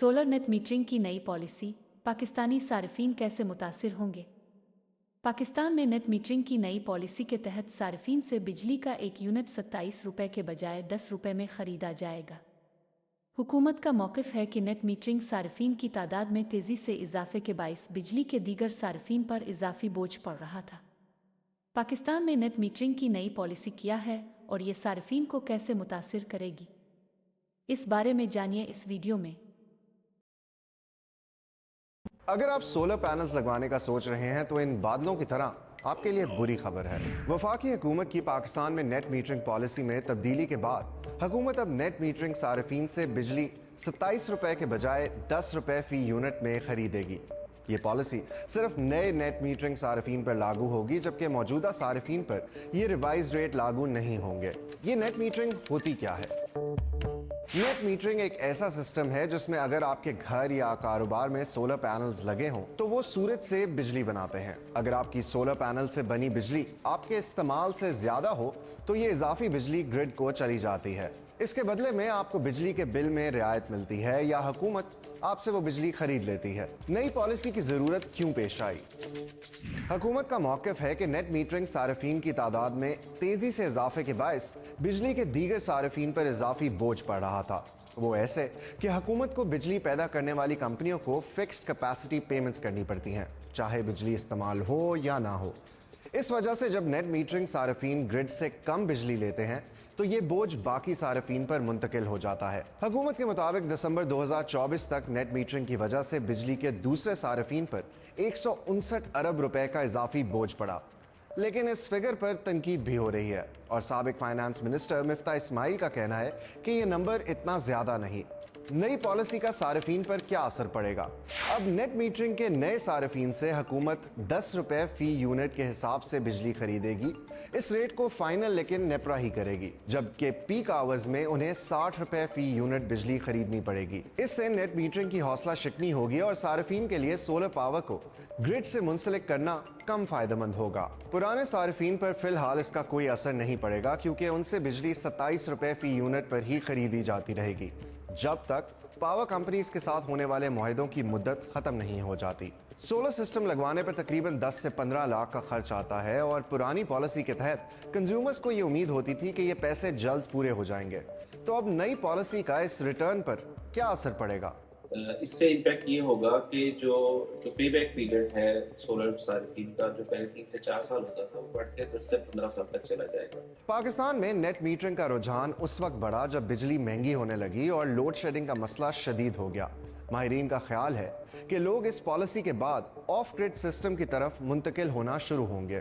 Solar net metering की नई policy, Pakistani सार्फिन कैसे मुतासिर होंगे? पाकिस्तान में नेट मीटरिंग की नई पॉलिसी के तहत सार्फिन से बिजली का एक यूनिट 27 रुपये के बजाय 10 रुपये में खरीदा जाएगा। हुकूमत का मौक़िफ़ है कि नेट मीटरिंग सार्फिन की तादाद में तेज़ी से इजाफे के बाइस बिजली के दीगर सार्फिन पर इजाफी बोझ पड़ रहा था। पाकिस्तान में नेट मीटरिंग की नई पॉलिसी क्या है और ये सार्फिन को कैसे मुतासिर करेगी? इस बारे में जानिए इस वीडियो में। अगर आप सोलर पैनल्स लगवाने का सोच रहे हैं तो इन बादलों की तरह आपके लिए बुरी खबर है। वफाकी हुकूमत की पाकिस्तान में नेट मीटरिंग पॉलिसी में तब्दीली के बाद हुकूमत अब नेट मीटरिंग सार्फिन से बिजली 27 रुपए के बजाय 10 रुपए फी यूनिट में खरीदेगी। ये पॉलिसी सिर्फ नए नेट मीटरिंग सार्फिन पर लागू होगी, जबकि मौजूदा सार्फिन पर ये रिवाइज रेट लागू नहीं होंगे। ये नेट मीटरिंग होती क्या है? नेट मीटरिंग एक ऐसा सिस्टम है जिसमें अगर आपके घर या कारोबार में सोलर पैनल्स लगे हों तो वो सूरज से बिजली बनाते हैं। अगर आपकी सोलर पैनल से बनी बिजली आपके इस्तेमाल से ज्यादा हो तो ये इजाफी बिजली ग्रिड को चली जाती है। इसके बदले में आपको बिजली के बिल में रियायत मिलती है या हुकूमत आपसे वो बिजली खरीद लेती है। नई पॉलिसी की जरूरत क्यों पेश आई? हुकूमत का मौक़िफ़ है कि नेट मीटरिंग सार्फिन की तादाद में तेजी से इजाफे के बायस बिजली के दीगर सार्फिन पर इजाफी बोझ पड़ रहा था। वो ऐसे कि हुकूमत को बिजली पैदा करने वाली कंपनियों को फिक्स्ड कैपेसिटी पेमेंट्स करनी पड़ती हैं, चाहे बिजली इस्तेमाल हो या ना हो। इस वजह से जब नेट मीटरिंग सार्फिन ग्रिड से कम बिजली लेते हैं तो ये बोझ बाकी सार्फिन पर मुंतकिल हो जाता है। हुकूमत के मुताबिक दिसंबर 2024 तक नेट मीटरिंग की वजह से बिजली के दूसरे सार्फिन पर 159 अरब रुपए का इजाफी बोझ पड़ा। लेकिन इस फिगर पर तनकीद भी हो रही है और साबिक फाइनेंस मिनिस्टर मिफ्ता इस्माइल का कहना है कि ये नंबर इतना ज्यादा नहीं। नई पॉलिसी का सार्फिन पर क्या असर पड़ेगा? अब नेट मीटरिंग के नए सार्फिन से हुकूमत 10 रुपए फी यूनिट के हिसाब से बिजली खरीदेगी। इस रेट को फाइनल लेकिन नेपरा ही करेगी, जबकि पीक आवर्स में उन्हें 60 रुपए फी यूनिट बिजली खरीदनी पड़ेगी। इससे नेट मीटरिंग की हौसला शिकनी होगी और सार्फिन के लिए सोलर पावर को ग्रिड से मुंसलिक करना कम फायदेमंद होगा। पुराने सार्फिन पर फिलहाल इसका कोई असर नहीं पड़ेगा क्योंकि उनसे बिजली 27 रुपए फी यूनिट पर ही खरीदी जाती रहेगी जब तक पावर कंपनीज के साथ होने वाले मुआहदों की मुद्दत खत्म नहीं हो जाती। सोलर सिस्टम लगवाने पर तकरीबन 10 से 15 लाख का खर्च आता है और पुरानी पॉलिसी के तहत कंज्यूमर्स को ये उम्मीद होती थी कि ये पैसे जल्द पूरे हो जाएंगे। तो अब नई पॉलिसी का इस रिटर्न पर क्या असर पड़ेगा? इससे इम्पैक्ट ये होगा कि जो पे बैक पीरियड है सोलर सार्फिन का, जो पहले 3 से 4 साल होता था, वो बढ़ के 10 से 15 साल तक चला जाएगा। पाकिस्तान में नेट मीटरिंग का रुझान उस वक्त बढ़ा जब बिजली महंगी होने लगी और लोड शेडिंग का मसला शदीद हो गया। माहिरीन का ख्याल है कि लोग इस पॉलिसी के बाद ऑफ ग्रिड सिस्टम की तरफ मुंतकिल होना शुरू होंगे।